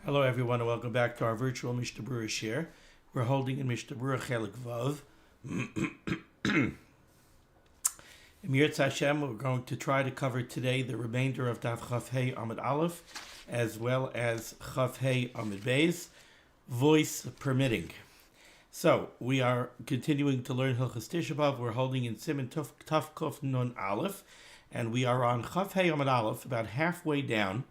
Hello everyone and welcome back to our virtual Mishnah Berurah share. We're holding in Mishnah Berurah Chelik Vav. In Yirtz Hashem, we're going to try to cover today the remainder of Daf Chaf Hei Amud Aleph, as well as Chaf Hei Amud Beis, voice permitting. So, we are continuing to learn Hilchos Tisha B'Av. We're holding in Siman Taf Kuf Nun Aleph, and we are on Chaf Hei Amud Aleph, about halfway down,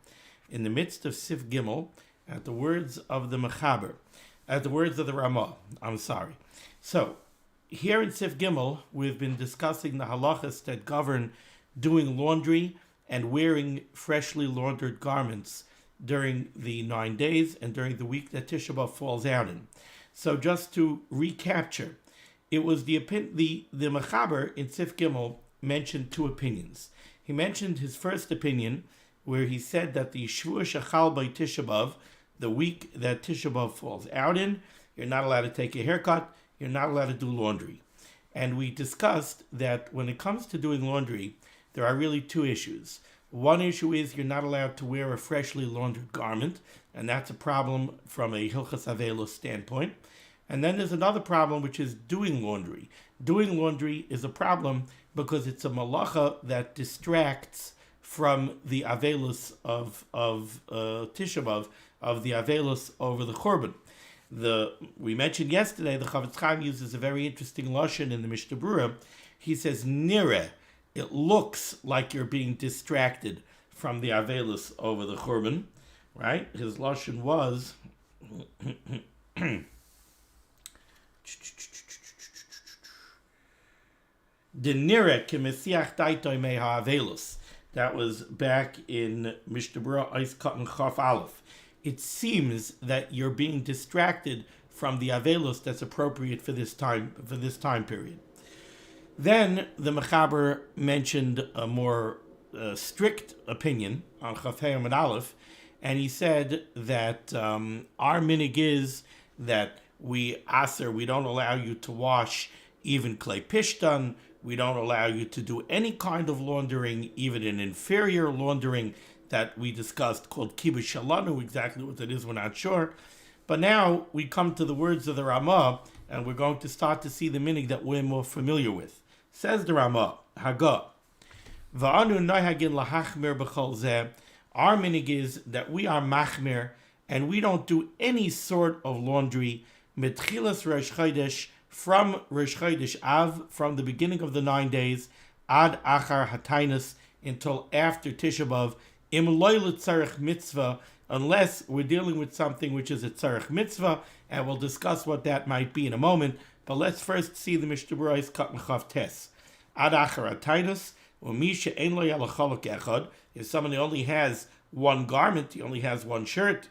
in the midst of Sif Gimel, at the words of the Mechaber, at the words of the Ramah. So, here in Sif Gimel, we've been discussing the halachas that govern doing laundry and wearing freshly laundered garments during the 9 days and during the week that Tisha B'Av falls out in. So, just to recapture, it was the Mechaber in Sif Gimel mentioned two opinions. He mentioned his first opinion, where he said that the Shvua Shechal by Tisha B'Av, the week that Tisha B'Av falls out in, you're not allowed to take a haircut, you're not allowed to do laundry. And we discussed that when it comes to doing laundry, there are really two issues. One issue is you're not allowed to wear a freshly laundered garment, and that's a problem from a Hilchas Avelos standpoint. And then there's another problem, which is doing laundry. Doing laundry is a problem because it's a malacha that distracts from the Avelos of Tisha B'Av, of the Avelos over the Korban. We mentioned yesterday, the Chavetz Chaim uses a very interesting lashon in the Mishnah Berurah. He says, nireh, it looks like you're being distracted from the Avelos over the Korban, right? His lashon was, the nireh kemesiach daitoi meha Avelos. That was back in Mishnah Berurah Eis Katan Chaf Aleph. It seems that you're being distracted from the Avelos that's appropriate for this time period. Then the Mechaber mentioned a more strict opinion on Chaf Hei Amud Aleph, and he said that our minig is that we don't allow you to wash even clay pishtan. We don't allow you to do any kind of laundering, even an inferior laundering that we discussed called kibush shalanu. Exactly what that is, we're not sure. But now we come to the words of the Ramah, and we're going to start to see the minig that we're more familiar with. Says the Ramah, Haga, Va'anu nohagin lahachmir b'chol zeh. Our minig is that we are machmir, and we don't do any sort of laundry, mitchilas Rosh Chodesh, from Rosh Chodesh Av, from the beginning of the 9 days, ad achar hatainas, until after Tisha B'Av, im loy l'tzarech mitzvah, unless we're dealing with something which is a tzarech mitzvah, and we'll discuss what that might be in a moment. But let's first see the Mishnah Berurah Katan Chaf Tes. Ad achar hatainas, u'mi she'en lo yala cholok echad, if somebody only has one garment, he only has one shirt,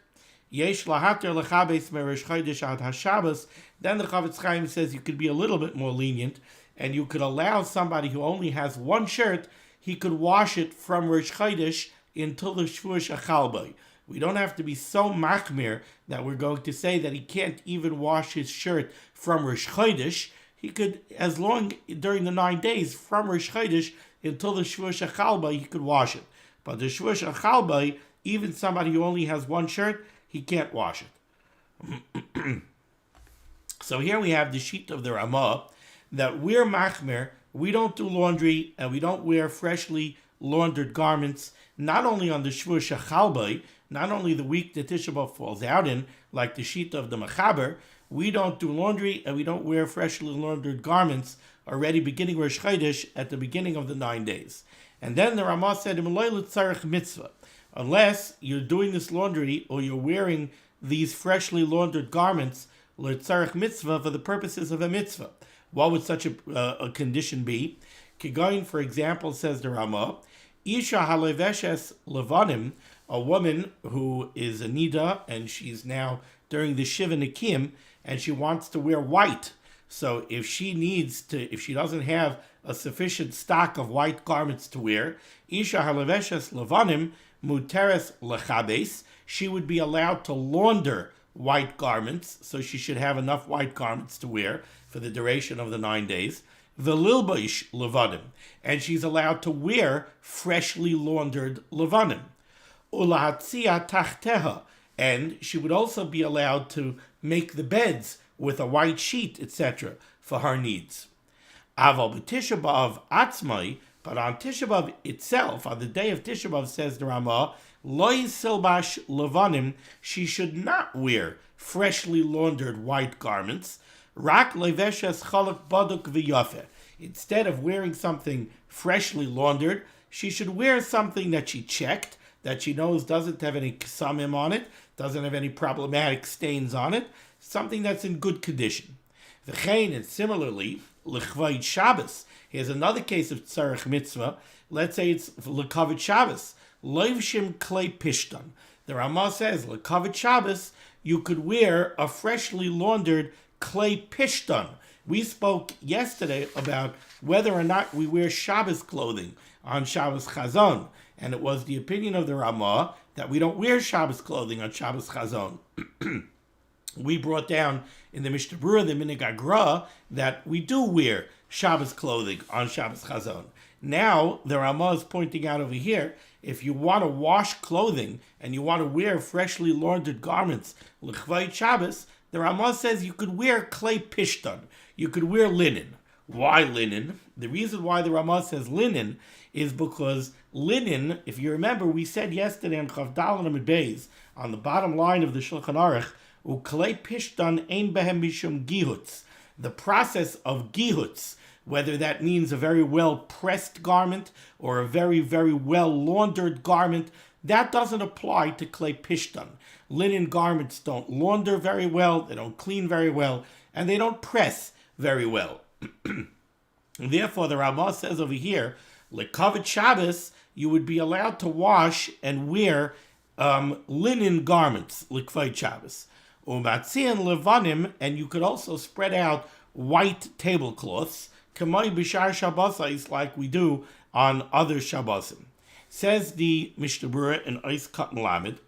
yesh lahater lechabes me'Rosh Chodesh ad haShabbos, then the Chavetz Chaim says you could be a little bit more lenient, and you could allow somebody who only has one shirt, he could wash it from Rosh Chodesh until the Shvua Shechal Bo. We don't have to be so machmir that we're going to say that he can't even wash his shirt from Rosh Chodesh. He could, as long during the 9 days from Rosh Chodesh until the Shvua Shechal Bo, he could wash it. But the Shvua Shechal Bo, even somebody who only has one shirt, he can't wash it. So here we have the sheet of the Ramah, that we're machmir, we don't do laundry, and we don't wear freshly laundered garments, not only on the Shvua Shechal Bo, not only the week that Tisha B'Av falls out in, like the sheet of the Mechaber, we don't do laundry, and we don't wear freshly laundered garments already beginning Rosh Chodesh at the beginning of the 9 days. And then the Ramah said, mitzvah, unless you're doing this laundry or you're wearing these freshly laundered garments l'tzarech mitzvah for the purposes of a mitzvah. What would such a condition be? Kigoyin, for example, says the Ramah, Isha haleveshes levanim, a woman who is a nida and she's now during the Shiva Nikim and she wants to wear white. So if she doesn't have a sufficient stock of white garments to wear, Isha haleveshes levanim muteres lechabes, she would be allowed to launder white garments, so she should have enough white garments to wear for the duration of the 9 days. V'lilboish levanim, and she's allowed to wear freshly laundered levanim. Ulahatzia tachteha, And she would also be allowed to make the beds with a white sheet, etc., for her needs. Aval b'Tisha B'Av atzmai, but on Tisha B'Av itself, on the day of Tisha B'Av, says the Ramah, lo yisilbash levanim, she should not wear freshly laundered white garments. Rak leveshes chalak baduk v'yafeh. Instead of wearing something freshly laundered, she should wear something that she checked, that she knows doesn't have any ksamim on it, doesn't have any problematic stains on it, something that's in good condition. V'chein, and similarly, l'chvayit Shabbos. Here's another case of tzarech mitzvah. Let's say it's l'kavit Shabbos. Loivshim klei pishtan. The Ramah says, l'kavit Shabbos, you could wear a freshly laundered klei pishtan. We spoke yesterday about whether or not we wear Shabbos clothing on Shabbos Chazon, and it was the opinion of the Ramah that we don't wear Shabbos clothing on Shabbos Chazon. We brought down in the Mishnah Berurah, the Minig Agra, that we do wear Shabbos clothing on Shabbos Chazon. Now, the Ramah is pointing out over here, if you want to wash clothing and you want to wear freshly laundered garments, l'chvayit Shabbos, the Ramah says you could wear klei pishtan. You could wear linen. Why linen? The reason why the Ramah says linen is because linen, if you remember, we said yesterday on Chav Daled Amud Beis, on the bottom line of the Shulchan Aruch, uklei pishtan ein behem mishum gihutz. The process of gihutz, whether that means a very well-pressed garment or a very, very well-laundered garment, that doesn't apply to klei pishtan. Linen garments don't launder very well, they don't clean very well, and they don't press very well. Therefore, the Ramah says over here, l'kavit Shabbos, you would be allowed to wash and wear linen garments, l'kavit Shabbos. Umatzian levanim, and you could also spread out white tablecloths, kamay b'shar Shabbosais, like we do on other Shabbosim. Says the Mishnah Berurah in Ois Katan Lamed,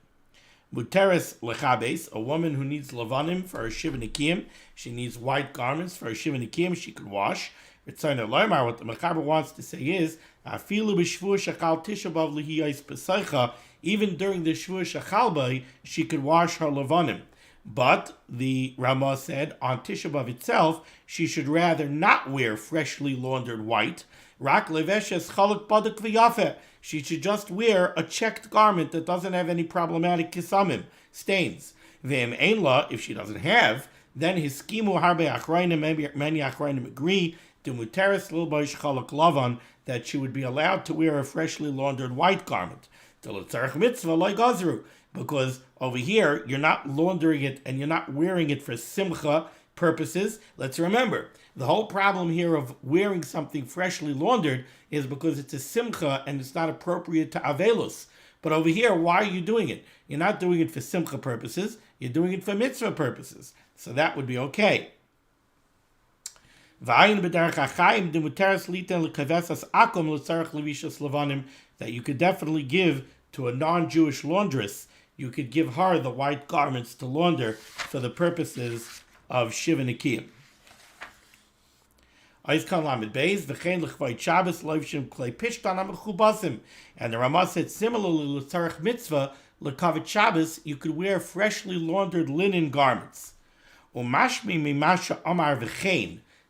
Muteres lechabes, a woman who needs levanim for her shiva nikiyim, she needs white garments for her shiva nikiyim, she could wash. What the Mechaber wants to say is, afilu b'shvur shachal Tisha B'Av lihiyais pesaycha, even during the shvur shachal, she could wash her levanim. But the Ramah said on Tisha B'Av itself, she should rather not wear freshly laundered white. Rak leveshes chalak baduk v'yafeh. She should just wear a checked garment that doesn't have any problematic kisamim, stains. V'em ein la, if she doesn't have, then his skimu harbe achrayim, many achrayim agree to muteres lilbosh chalak lavan, that she would be allowed to wear a freshly laundered white garment. Till tzarech mitzvah loy gazru, because over here you're not laundering it and you're not wearing it for simcha purposes. Let's remember, the whole problem here of wearing something freshly laundered is because it's a simcha and it's not appropriate to avelus. But over here, why are you doing it? You're not doing it for simcha purposes, you're doing it for mitzvah purposes. So that would be okay. That you could definitely give to a non-Jewish laundress. You could give her the white garments to launder for the purposes of shiva nikiyim. And the Ramah said similarly, l'tzarech mitzvah, l'kavit Shabbos, you could wear freshly laundered linen garments.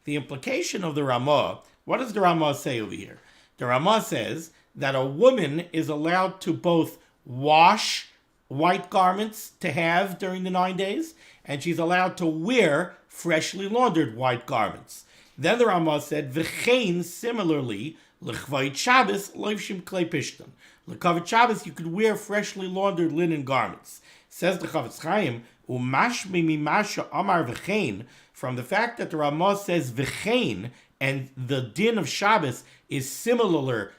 The implication of the Ramah, what does the Ramah say over here? The Ramah says that a woman is allowed to both wash white garments to have during the 9 days, and she's allowed to wear freshly laundered white garments. Then the Ramah said, V'chein, similarly, l'chvayit Shabbos, loivshim klei pishtan. L'kavit Shabbos, you could wear freshly laundered linen garments. Says the Chavetz Chaim, Umashmi mimasha amar v'chein, from the fact that the Ramah says v'chein, and the din of Shabbos is similar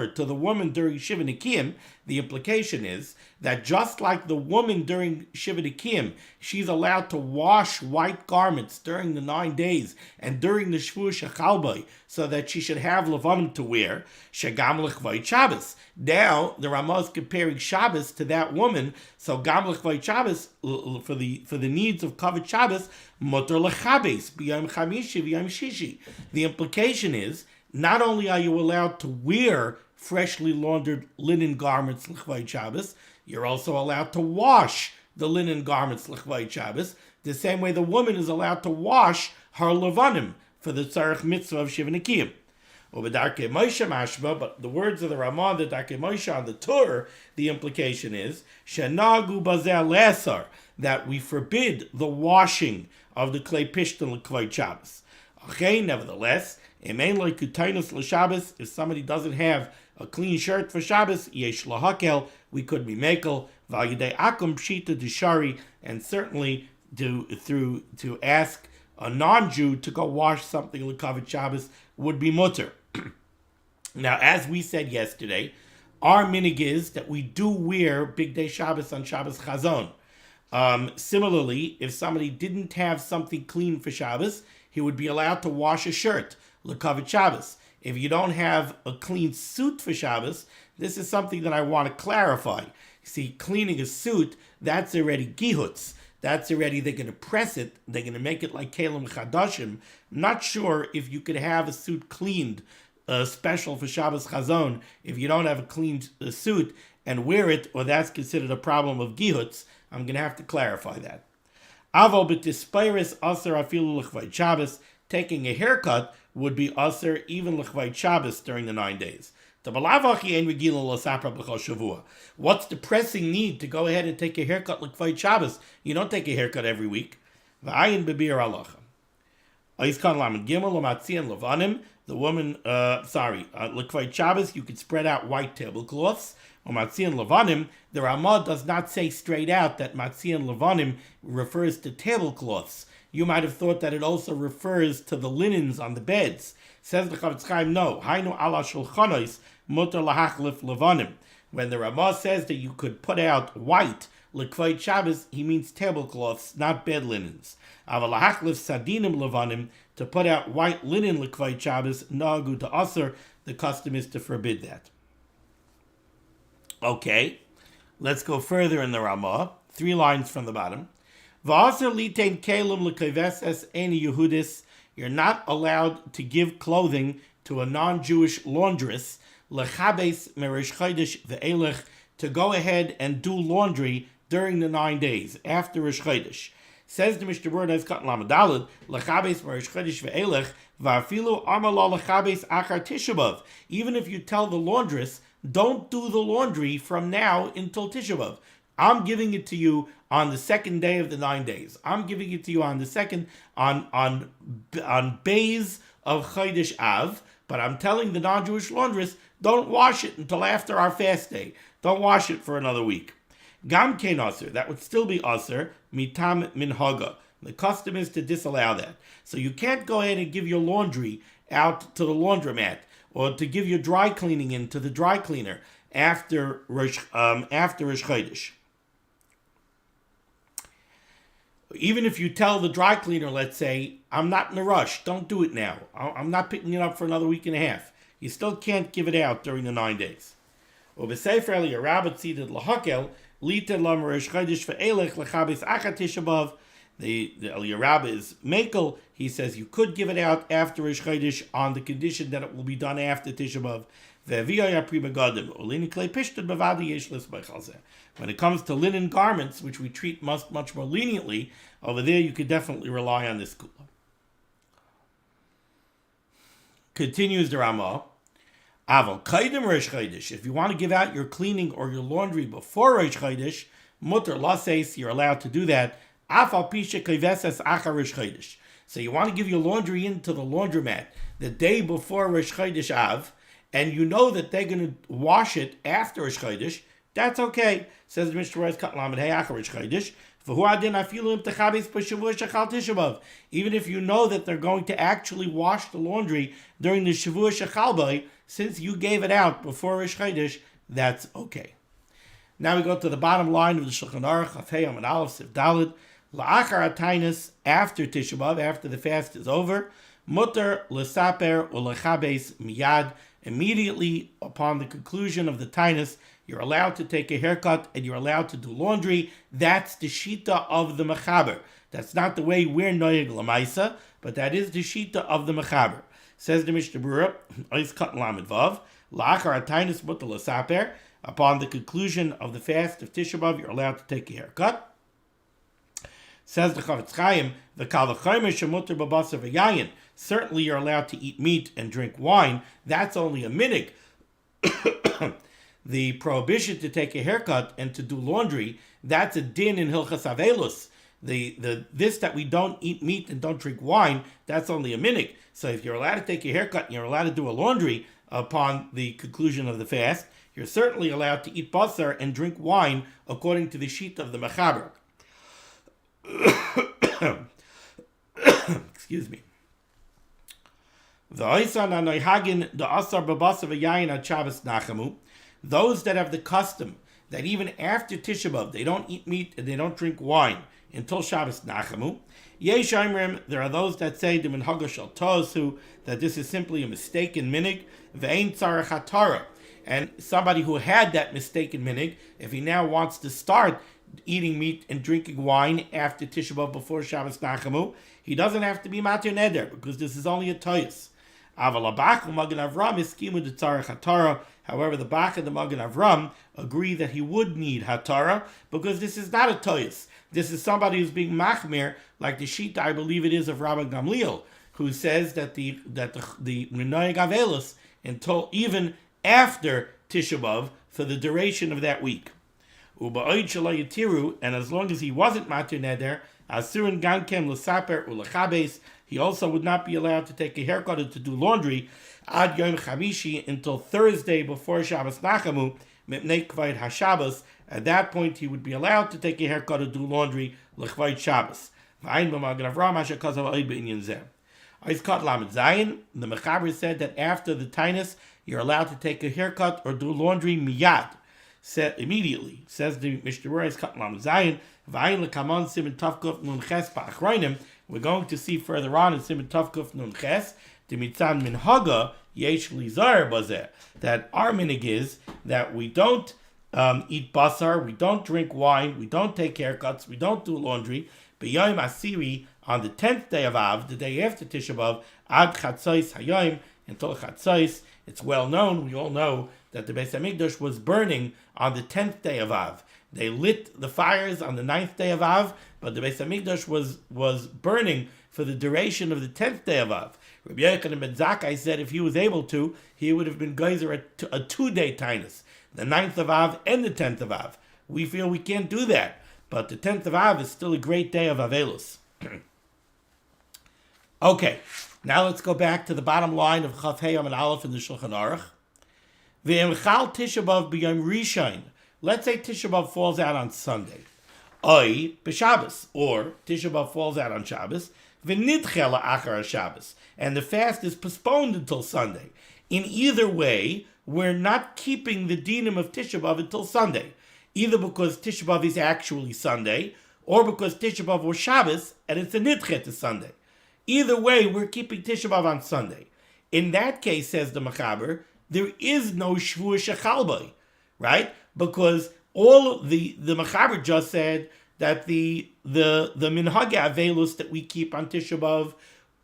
to the woman during Shiva Nikiyim, the implication is that just like the woman during Shiva Nikiyim, she's allowed to wash white garments during the 9 days and during the Shvur Shechalbai, so that she should have levanim to wear, shegam l'chvayit Shabbos. Now, the Ramah is comparing Shabbos to that woman, so gam l'chvayit Shabbos, for the needs of kavod Shabbos, motor l'chabes, b'yom chamishi, b'yom shishi. The implication is, not only are you allowed to wear freshly laundered linen garments l'chvayit Shabbos, you're also allowed to wash the linen garments l'chvayit Shabbos, the same way the woman is allowed to wash her levanim for the tzarech mitzvah of Shiva Nikiyim. But the words of the Ramah, the Darkei Moshe on the Torah, the implication is shenagu bazel lesar, that we forbid the washing of the klei pishton l'kvayit Shabbos. Nevertheless, if somebody doesn't have a clean shirt for Shabbos, yesh lahakel, we could be mekel v'ayidei akum pshita dishari, and certainly to ask a non-Jew to go wash something l'kavod Shabbos would be mutter. Now, as we said yesterday, our minig is that we do wear Big Day Shabbos on Shabbos Chazon. Similarly, if somebody didn't have something clean for Shabbos, he would be allowed to wash a shirt, l'kavod Shabbos. If you don't have a clean suit for Shabbos, this is something that I want to clarify. See, cleaning a suit, that's already gihutz. That's already, they're going to press it, they're going to make it like kelim chadashim. I'm not sure if you could have a suit cleaned, special for Shabbos Chazon, if you don't have a clean suit and wear it, or that's considered a problem of gihutz. I'm going to have to clarify that. Avo b'tispeiris aser afilu l'chvayit Shabbos. Taking a haircut would be aser even l'chvayit Shabbos during the 9 days. What's the pressing need to go ahead and take a haircut l'chvayit Shabbos? You don't take a haircut every week. V'ayin b'bir alacha. Oiskan lamed gimel l'matzian levanim. The woman, l'kvayit Shabbos, you could spread out white tablecloths. Or matzian levanim, the Ramah does not say straight out that matzian levanim refers to tablecloths. You might have thought that it also refers to the linens on the beds. Says the Chavetz Chaim, no. Hainu ala shulchanois mutar lahachlif levanim. When the Ramah says that you could put out white l'kvayit Shabbos, he means tablecloths, not bed linens. Aval lahachlif sadinim levanim, to put out white linen l'kvayit Shabbos, nagu to aser, the custom is to forbid that. Okay, let's go further in the Ramah. 3 lines from the bottom. V'aser litein kelim l'keveses eni Yehudis. You're not allowed to give clothing to a non-Jewish laundress, l'chabes merish chodesh ve'elech, to go ahead and do laundry during the 9 days after Rosh Chodesh. Says the Mishnah Berurah Kat Lamadalad, l'chabes merish chodesh ve'elech va'afilu amala l'chabes achar Tisha B'av. Even if you tell the laundress, don't do the laundry from now until Tisha B'av. I'm giving it to you on the second day of the 9 days. I'm giving it to you on the second, on Bays of Chodesh Av, but I'm telling the non-Jewish laundress, don't wash it until after our fast day. Don't wash it for another week. Gam kein aser, that would still be aser, mitam minhaga. The custom is to disallow that. So you can't go ahead and give your laundry out to the laundromat, or to give your dry cleaning in to the dry cleaner after Rosh Chodesh. Even if you tell the dry cleaner, let's say, I'm not in a rush, don't do it now. I'm not picking it up for another week and a half. You still can't give it out during the 9 days. The Eliyarab is Mekel. He says you could give it out after Rosh Chodesh on the condition that it will be done after Tisha B'av. When it comes to linen garments, which we treat much more leniently, over there you could definitely rely on this kula. Continues the Ramah. Aval kaidem Rosh Chodesh. If you want to give out your cleaning or your laundry before Rosh Chodesh, mutter laseis, you're allowed to do that. Afal pisha kaiveses achar Rosh Chodesh. So you want to give your laundry into the laundromat the day before Rosh Chodesh Av, and you know that they're going to wash it after Rosh Chodesh, that's okay. Says the Mishnah Berurah Kat Lamed Hey achar Rosh Chodesh. Even if you know that they're going to actually wash the laundry during the Shavua Shechalbai, since you gave it out before Rosh Chodesh, that's okay. Now we go to the bottom line of the Shulchan Aruch, Chafei Amud Aleph Sif Daled. La'achar Atainis, after Tisha B'av, after the fast is over, mutter l'saper u'lechabes miyad. Immediately upon the conclusion of the Tainus, you're allowed to take a haircut and you're allowed to do laundry. That's the shita of the mechaber. That's not the way we're noyeg lamaisa, but that is the shita of the mechaber. Says the Mishnah Berurah, Ois Kat Lamed Vav, La'achar Atainis mutter l'saper. Upon the conclusion of the fast of Tisha B'av, you're allowed to take a haircut. Says the Chavetz Chaim, the Kal v'chomer shemuter b'basar v'yayin. Certainly you're allowed to eat meat and drink wine. That's only a minig. The prohibition to take a haircut and to do laundry, that's a din in Hilchas Avelus. This that we don't eat meat and don't drink wine, that's only a minig. So if you're allowed to take a haircut and you're allowed to do a laundry upon the conclusion of the fast, you're certainly allowed to eat basar and drink wine according to the sheet of the Mechaber. Excuse me. Those that have the custom that even after Tisha B'Av they don't eat meat and they don't drink wine until Shabbos Nachamu. Yesh Omrim, there are those that say the minhag shel tosu, that this is simply a mistaken minig, ve'ein tzarech HaTorah. And somebody who had that mistaken minig, if he now wants to start eating meat and drinking wine after Tisha B'Av before Shabbos Nachamu, he doesn't have to be matir neder because this is only a toyus. However, the Bach and the Magen Avram agree that he would need HaTorah because this is not a toyus. This is somebody who's being machmir, like the shita I believe it is of Rabbi Gamliel, who says that the Minoyeg Avelus until even after Tisha B'Av for the duration of that week. And as long as he wasn't matir neder, asurin gankem l'saper u'lechabes, he also would not be allowed to take a haircut or to do laundry ad yom chamishi until Thursday before Shabbos Nachamu, mipnei k'vayid haShabbos. At that point, he would be allowed to take a haircut or do laundry l'chvayid Shabbos. V'ayin b'magen Avram asher kazav oid b'inyan zeh. Oizkat lamed zayin, the Mechaber said that after the tainus, you're allowed to take a haircut or do laundry miyad, said immediately. Says the Mishnah Berurah Oizkat lamed zayin, v'ayin l'kamon siman tavkuf nun ches ba'achroinim. We're going to see further on in Siman Tavkuf Nun Ches, the Mitzan Minhaga Yesh Lizar Bazeh, that our minig is that we don't eat basar, we don't drink wine, we don't take haircuts, we don't do laundry. B'yom Asiri, on the 10th day of Av, the day after Tisha B'Av, Ad Chatzos Hayom, until Chatzos. It's well known, we all know, that the Beis HaMikdash was burning on the 10th day of Av. They lit the fires on the 9th day of Av, but the Beis HaMikdash was burning for the duration of the 10th day of Av. Rabbi Yochanan ben Zakkai said if he was able to, he would have been geyser a 2-day tainus, the 9th of Av and the 10th of Av. We feel we can't do that, but the 10th of Av is still a great day of Avelus. Okay, now let's go back to the bottom line of Chaf Hei and Aleph in the Shulchan Aruch. V'emchal Tisha B'Av b'yom Rishon. Let's say Tisha B'Av falls out on Sunday. Oy b'Shabbos, or Tisha B'Av falls out on Shabbos, v'nidche la'achar Shabbos, and the fast is postponed until Sunday. In either way, we're not keeping the dinim of Tisha B'Av until Sunday, either because Tisha B'Av is actually Sunday, or because Tisha B'Av was Shabbos, and it's a nidche to Sunday. Either way, we're keeping Tisha B'Av on Sunday. In that case, says the Mechaber, there is no Shvua Shechalboi, right? Because all the Mechaber just said that the Minhag Avelus that we keep on Tisha B'Av,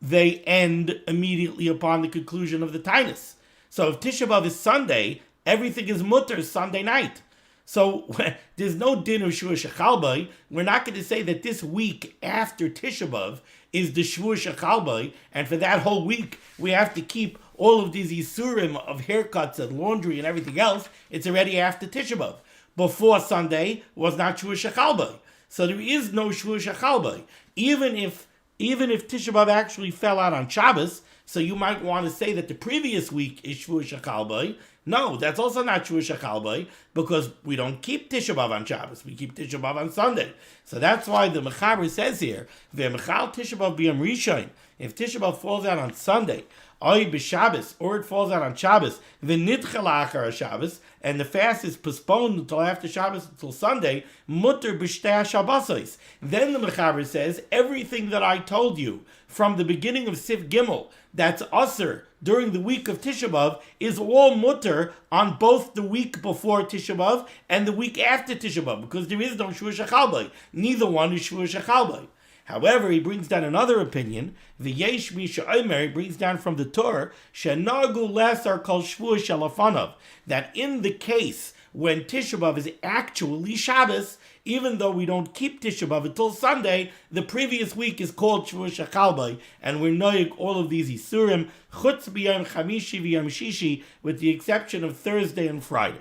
they end immediately upon the conclusion of the tainus. So if Tisha B'Av is Sunday, everything is mutter Sunday night. So there's no din of Shvua Shechalboi. We're not going to say that this week after Tisha B'Av is the Shvua Shechalboi, and for that whole week we have to keep all of these isurim of haircuts and laundry and everything else. It's already after Tisha B'Av. Before Sunday was not Shvua Shechalboi. So there is no Shvua Shechalboi. Even if Tisha B'Av actually fell out on Shabbos, so you might want to say that the previous week is Shvua Shechalboi. No, that's also not Shvua Shechalboi, because we don't keep Tisha B'Av on Shabbos. We keep Tisha B'Av on Sunday. So that's why the Mechaber says here, V'emchal Tisha B'Av b'yom Rishon. If Tisha B'Av falls out on Sunday, Oy b'Shabbos, or it falls out on Shabbos, v'nidche la'achar Shabbos, and the fast is postponed until after Shabbos, until Sunday, mutter b'shtei Shabbosos. Then the Mechaber says, everything that I told you from the beginning of Sif Gimel, that's Asr, during the week of Tisha B'Av, is all mutter on both the week before Tisha B'Av and the week after Tisha B'Av, because there is no Shvua Shechalboi. Neither one is Shvua Shechalboi. However, he brings down another opinion. The Yesh Misha Omer, he brings down from the Torah, Shenagu Lesar Kol Shvua Shalafanav, that in the case when Tisha B'Av is actually Shabbos, even though we don't keep Tisha B'Av until Sunday, the previous week is called Shavuot Shechalbai, and we're knowing all of these Isurim, Chutz b'Yom Chamishi v'Yom Shishi, with the exception of Thursday and Friday.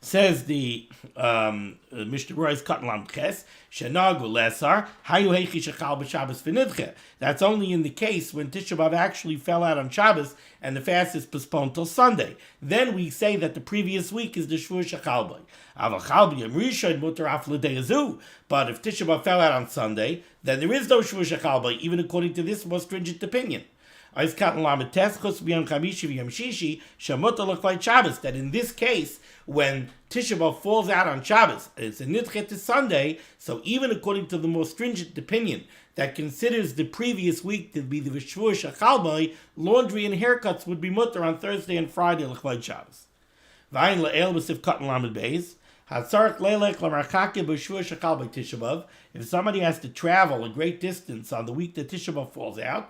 Says the Mishnah Berurah is Katan Lam Ches, Shenagu Lesar, Hayu Heichi Shechal b'Shabbos v'Nidche. That's only in the case when Tisha B'Av actually fell out on Shabbos and the fast is postponed till Sunday. Then we say that the previous week is the Shavuot Shechalbai. Avachal b'Yom Rishon mutar af l'dei hazu. But if Tisha B'Av fell out on Sunday, then there is no Shavuot Shechalbai, even according to this more stringent opinion. That in this case, when Tisha B'Av falls out on Shabbos, it's a nidche to Sunday, so even according to the more stringent opinion that considers the previous week to be the Shavuot Shechalbai, laundry and haircuts would be mutter on Thursday and Friday l'chvayt Shabbos. V'ayin le'el b'sif katan lamed beis. If somebody has to travel a great distance on the week that Tisha B'Av falls out,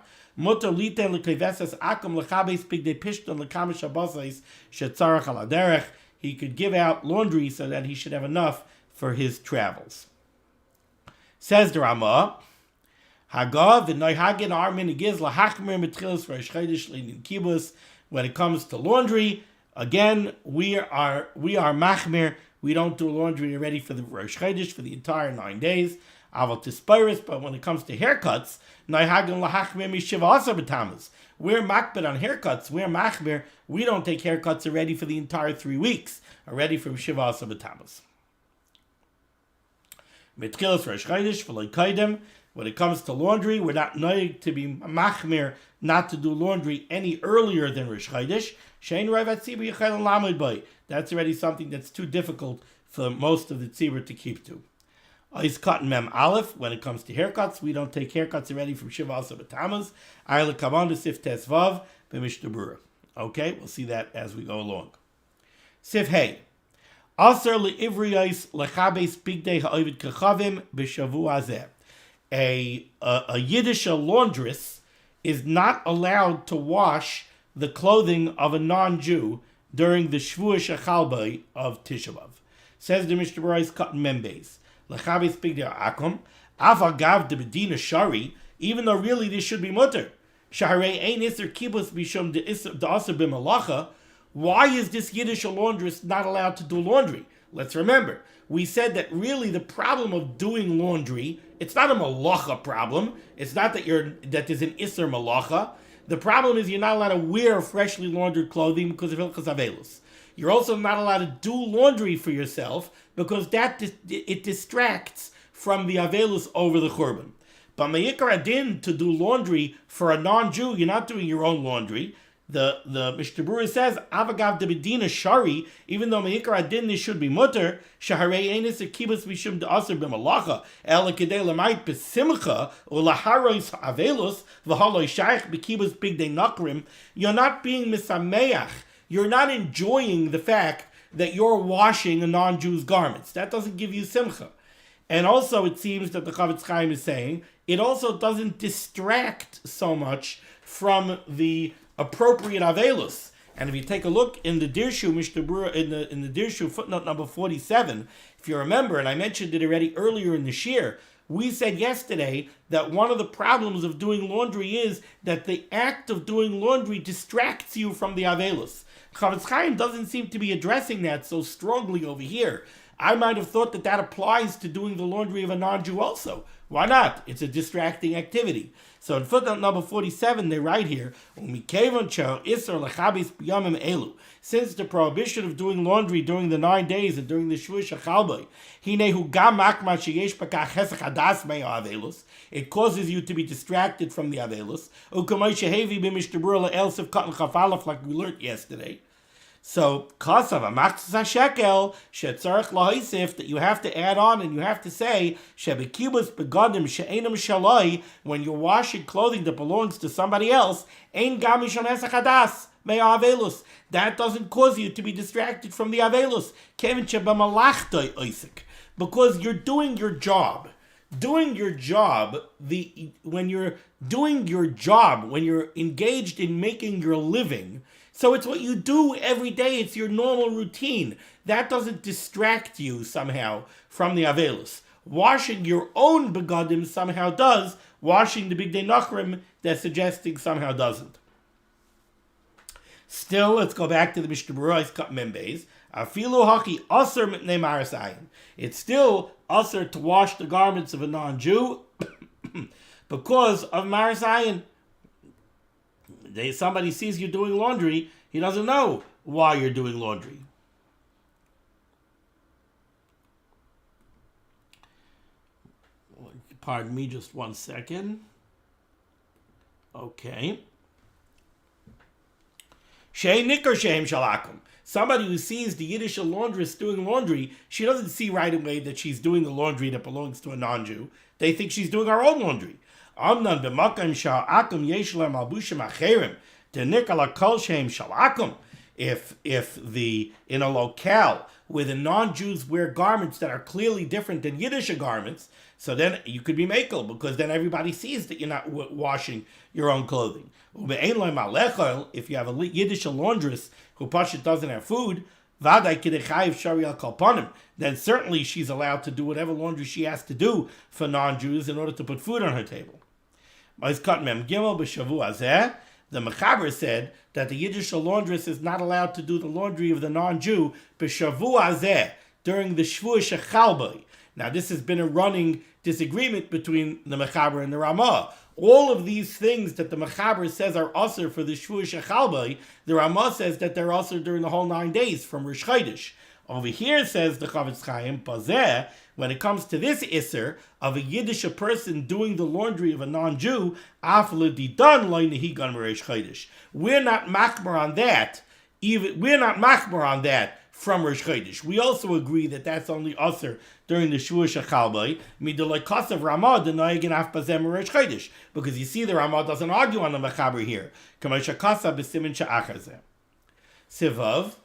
he could give out laundry so that he should have enough for his travels. Says the Ramah, when it comes to laundry, again, we are machmir. We don't do laundry ready for the Rosh Chodesh for the entire 9 days. But when it comes to haircuts, we're makbid on haircuts. We're machmir. We don't take haircuts already for the entire 3 weeks, already from Shiva Asa B'Tammuz. When it comes to laundry, we're not noig to be machmir, not to do laundry any earlier than Rosh Chodesh. That's already something that's too difficult for most of the tzibur to keep to. Is cotton mem aleph. When it comes to haircuts, we don't take haircuts already from Shiva Asa B'Tammuz. Ayla kavan to sif tes vav b'Mishnah Berurah. Okay, we'll see that as we go along. Sif hey. Aser le'ivriyos lechabes bigdei ha'ovid kachavim b'shavu hazeh. A Yiddish laundress is not allowed to wash the clothing of a non-Jew during the Shavuot Shechalbai of Tisha B'Av. Says the Mishnah Berurah is cotton members. Lechabes bigdei akom avagav de bedina shari. Even though really this should be mutter. Shaharei ein iser kibbutz bishum de aser b'malacha. Why is this Yiddish laundress not allowed to do laundry? Let's remember, we said that really the problem of doing laundry, it's not a malacha problem. It's not that there's an iser malacha. The problem is you're not allowed to wear freshly laundered clothing because of hilchos avelus. You're also not allowed to do laundry for yourself because it distracts from the avelus over the churban. But ma'ikar adin, to do laundry for a non-Jew, you're not doing your own laundry. The Mishnah Berurah says, avagav de bedina shari, even though ma'ikar adin this should be mutter, shaharei enis a kibbutz mishum de aser b'malacha, el kedei lamait b'simcha, or laharois avelus, v'haloi shaykh b'kibbutz bigdei nakrim. You're not being misameach. You're not enjoying the fact that you're washing a non-Jew's garments. That doesn't give you simcha. And also it seems that the Chavetz Chaim is saying, it also doesn't distract so much from the appropriate avelus. And if you take a look in the Dirshu, Mishnah Berurah, in the Dirshu footnote number 47, if you remember, and I mentioned it already earlier in the shir, we said yesterday that one of the problems of doing laundry is that the act of doing laundry distracts you from the avelus. Chavetz Chaim doesn't seem to be addressing that so strongly over here. I might have thought that applies to doing the laundry of a non-Jew also. Why not? It's a distracting activity. So in footnote number 47, they write here, since the prohibition of doing laundry during the 9 days and during the Shavuot Shechalbai, it causes you to be distracted from the avelus, like we learned yesterday. So, kasav amaksas shekel shetzarich lahisif, that you have to add on and you have to say shebekibus begadim she'enam shalai, when you're washing clothing that belongs to somebody else, ein gamishon esachadas me'avelus. That doesn't cause you to be distracted from the avelus. Kevin shebemalachtai oisik, because you're doing your job. Doing your job, when you're engaged in making your living, So it's what you do every day. It's your normal routine. That doesn't distract you somehow from the Avelus. Washing your own begadim somehow does. Washing the Bigdei Nachrim, they're suggesting somehow doesn't. Still, let's go back to the Mishnah Berurah Cut Membeis. Afilu haki aser mitnei marasayin. It's still aser to wash the garments of a non-Jew because of marasayin. Somebody sees you doing laundry, he doesn't know why you're doing laundry. Pardon me just 1 second. Okay. Shei nikar sheim shalakum. Somebody who sees the Yiddish laundress doing laundry, she doesn't see right away that she's doing the laundry that belongs to a non-Jew. They think she's doing her own laundry. Amnan b'makam sha'akum yesh lem albushim acherim denikala kol sheim shalakum. If in a locale where the non-Jews wear garments that are clearly different than Yiddish garments, so then you could be makel, because then everybody sees that you're not washing your own clothing. If you have a Yiddish laundress who pashut doesn't have food, then certainly she's allowed to do whatever laundry she has to do for non-Jews in order to put food on her table. The Mechaber said that the Yiddish laundress is not allowed to do the laundry of the non-Jew during the Shvuah Shechalboi. Now, this has been a running disagreement between the Mechaber and the Ramah. All of these things that the Mechaber says are usher for the Shvuah Shechalboi, the Ramah says that they're usher during the whole 9 days from Rosh Chodesh. Over here, says the Chavetz Chaim, Bazeh, when it comes to this Isser of a Yiddish person doing the laundry of a non-Jew, we're not machmer on that. We're not machmer on that from Rosh Chodesh. We also agree that that's only usher during the Shvuah Shechalboi, midolai Ramah denoyegin af bazem Rosh Chodesh, because you see the Ramah doesn't argue on the Mechaber here. Kamei shakasa b'simin she'achar Sivav.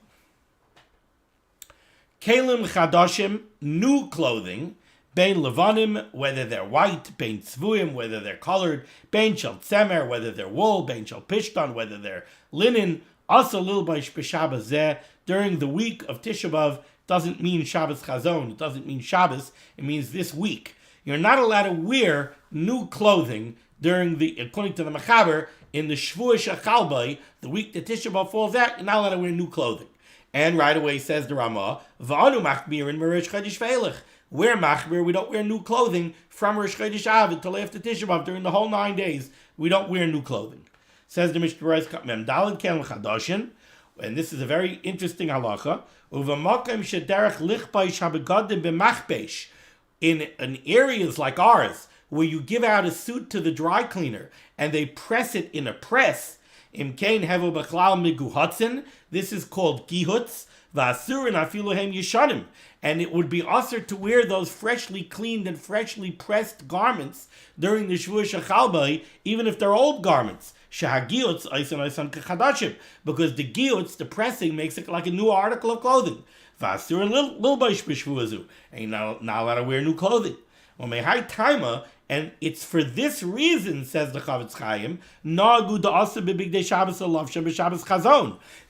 Kelim chadashim, new clothing, bein levanim, whether they're white, bein tzvuim, whether they're colored, bein shel tzemer, whether they're wool, bein shel pishtan, whether they're linen, also lilbaish b'Shabbos zeh, during the week of Tisha B'Av, doesn't mean Shabbos Chazon, it doesn't mean Shabbos, it means this week. You're not allowed to wear new clothing according to the Mechaber, in the Shvuah Shechalboi, the week that Tisha B'Av falls out, you're not allowed to wear new clothing. And right away says the Ramah, V'anu machmirin me'Rosh Chodesh ve'elech. We're machmir, we don't wear new clothing from Rosh Chodesh Av until after Tisha B'Av. During the whole 9 days, we don't wear new clothing. Says the Mishnah Berurah Mem Daled Ken L'Chadashin, and this is a very interesting halacha. Uv'makom shederech lichbaish habegadim b'machbesh. In areas like ours, where you give out a suit to the dry cleaner and they press it in a press, Imkein hevel b'chlal miguhatzin. This is called gihutz. V'asurin afiluhem yishanim. And it would be usher to wear those freshly cleaned and freshly pressed garments during the Shvuah Shechalboi, even if they're old garments. Shahagiyutz oisan oisan kechadashim. Because the giyutz, the pressing, makes it like a new article of clothing. V'asurin lilbaish b'shvuazu. And you're not allowed to wear new clothing. Well, mehai taima. And it's for this reason, says the Chavetz Chaim,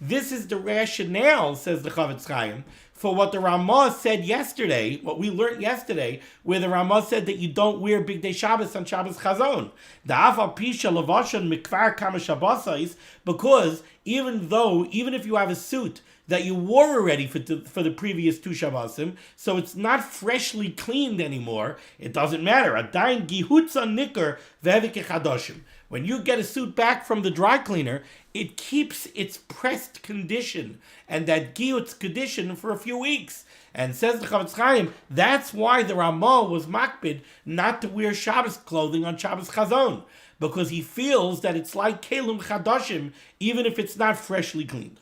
this is the rationale, says the Chavetz Chaim, for what the Ramah said yesterday, what we learned yesterday, where the Ramah said that you don't wear Bigdei Shabbos on Shabbos Chazon. Because even if you have a suit that you wore already for the previous 2 Shabbosim, so it's not freshly cleaned anymore, it doesn't matter. Adayin gihutza nikar v'evik echadashim. When you get a suit back from the dry cleaner, it keeps its pressed condition and that gihutz condition for a few weeks. And says the Chavetz Chaim, that's why the Ramah was makbid not to wear Shabbos clothing on Shabbos Chazon, because he feels that it's like kelim chadashim, even if it's not freshly cleaned.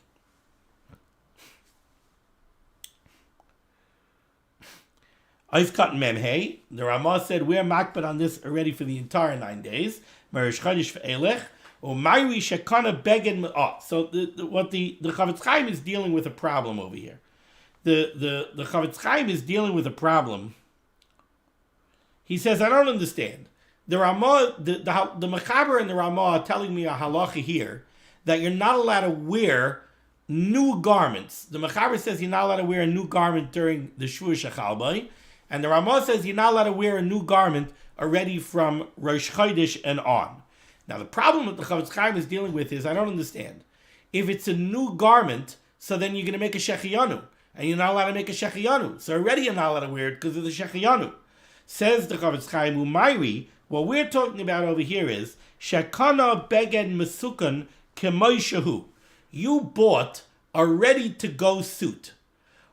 Eiskat Memhei, the Ramah said we're makbid on this already for the entire 9 days. Me'Rosh Chodesh ve'elech, u'mayri shekana beged. So what the Chavetz Chaim is dealing with a problem over here. The Chavetz Chaim is dealing with a problem. He says, I don't understand. The Ramah, the Mechaber and the Ramah are telling me a halacha here that you're not allowed to wear new garments. The Mechaber says you're not allowed to wear a new garment during the Shvua Shechalbai, and the Ramah says you're not allowed to wear a new garment already from Rosh Chodesh and on. Now the problem that the Chavetz Chaim is dealing with is, I don't understand. If it's a new garment, so then you're going to make a Shechiyanu, and you're not allowed to make a Shechiyanu. So already you're not allowed to wear it because of the Shechiyanu. Says the Chavetz Chaim, Umayri, what we're talking about over here is, Shekana Beged Mesukan Kemoishahu. You bought a ready-to-go suit.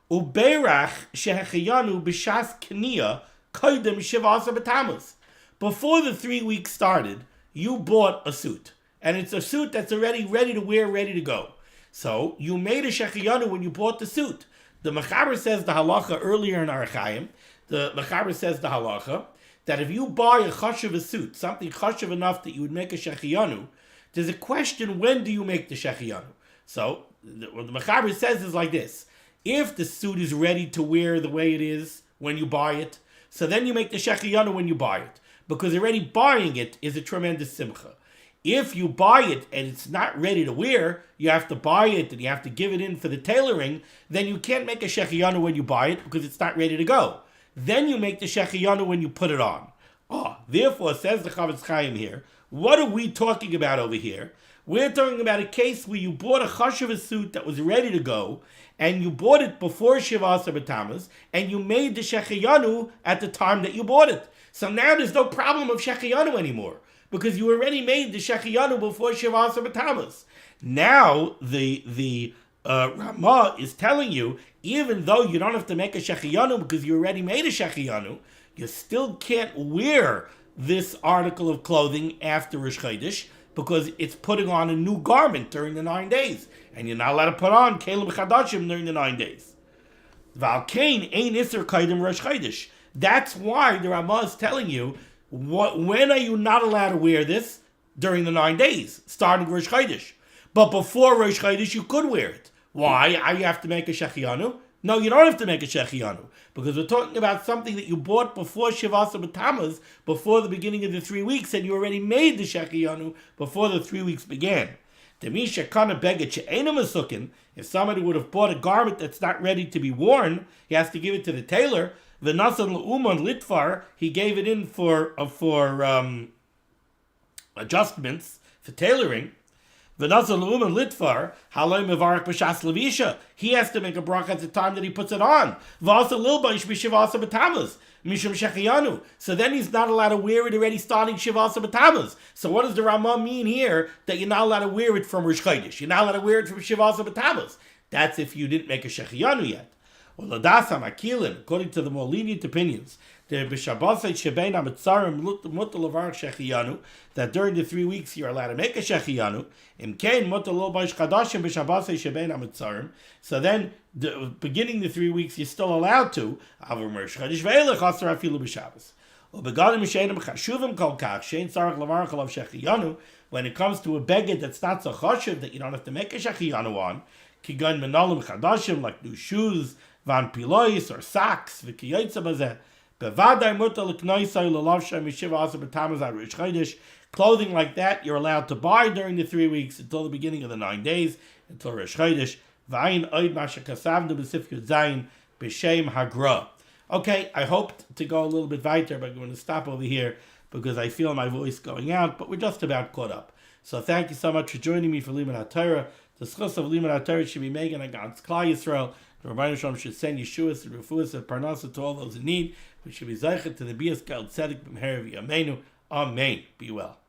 Uberach Shechiyanu B'shas Kniya Koidem Shivasa B'Tammuz. Before the 3 weeks started, you bought a suit. And it's a suit that's already ready to wear, ready to go. So you made a Shechiyanu when you bought the suit. The Mechaber says the halacha earlier in our Chaim. The Mechaber says the halacha that if you buy a chashuv a suit, something chashuv enough that you would make a Shechiyanu, there's a question, when do you make the Shechiyanu? So what the Mechaber says is like this. If the suit is ready to wear the way it is when you buy it, so then you make the Shechiyanu when you buy it. Because already buying it is a tremendous simcha. If you buy it and it's not ready to wear, you have to buy it and you have to give it in for the tailoring, then you can't make a Shechiyanu when you buy it because it's not ready to go. Then you make the Shechiyanu when you put it on. Therefore, says the Chavetz Chaim here, what are we talking about over here? We're talking about a case where you bought a chashuv suit that was ready to go, and you bought it before Shiva Asar B'Tammuz, and you made the Shechiyanu at the time that you bought it. So now there's no problem of Shechiyanu anymore, because you already made the Shechiyanu before Shiva Asar B'Tammuz. Now the Ramah is telling you, even though you don't have to make a Shechiyanu because you already made a Shechiyanu, you still can't wear this article of clothing after Rosh Chodesh because it's putting on a new garment during the 9 days. And you're not allowed to put on Kelim Chadashim during the 9 days. Valkain ain't Isser Kaidim Rosh Chodesh. That's why the Ramah is telling you, when are you not allowed to wear this? During the 9 days, starting Rosh Chodesh. But before Rosh Chodesh, you could wear it. Why? You have to make a Shechiyanu? No, you don't have to make a Shechiyanu. Because we're talking about something that you bought before Shivasa B'Tammuz, before the beginning of the 3 weeks, and you already made the Shechiyanu before the 3 weeks began. If somebody would have bought a garment that's not ready to be worn, he has to give it to the tailor. V'nasan l'uman litvar, he gave it in for adjustments, for tailoring. V'nasan l'uman litvar, halay mevarach b'shas levisha, he has to make a bracha at the time that he puts it on. V'asa lilbaish b'shivasa b'tammuz, mishum shechiyanu. So then he's not allowed to wear it already starting shivasa b'tammuz. So what does the Ramah mean here that you're not allowed to wear it from Rosh Chodesh? You're not allowed to wear it from shivasa b'tammuz. That's if you didn't make a shechiyanu yet. According to the more lenient opinions, that during the 3 weeks you're allowed to make a shechiyanu. So then, beginning the 3 weeks, you're still allowed to. When it comes to a beged that's not so chashuv that you don't have to make a shechiyanu on, like new shoes, van pilois or socks, v'kiyotza bazeh. Bevadai mutar l'knoisai l'lavshay mishiva asar b'tammuz ad Rosh Chodesh. Clothing like that you're allowed to buy during the 3 weeks until the beginning of the 9 days, until Rosh Chodesh. V'ayin oid masha kasavnu b'sif yud zayin b'shem hagra. Okay, I hoped to go a little bit weiter, but I'm going to stop over here because I feel my voice going out, but we're just about caught up. So thank you so much for joining me for limud HaTorah. The schus of limud HaTorah should be making against Klal Yisrael. The Rabbi Shalom should send Yeshuas and Refuas and Parnasa to all those in need. We should be zeichet to the Bias Gal Tzedek B'mher V'Yameinu. Amen. Be well.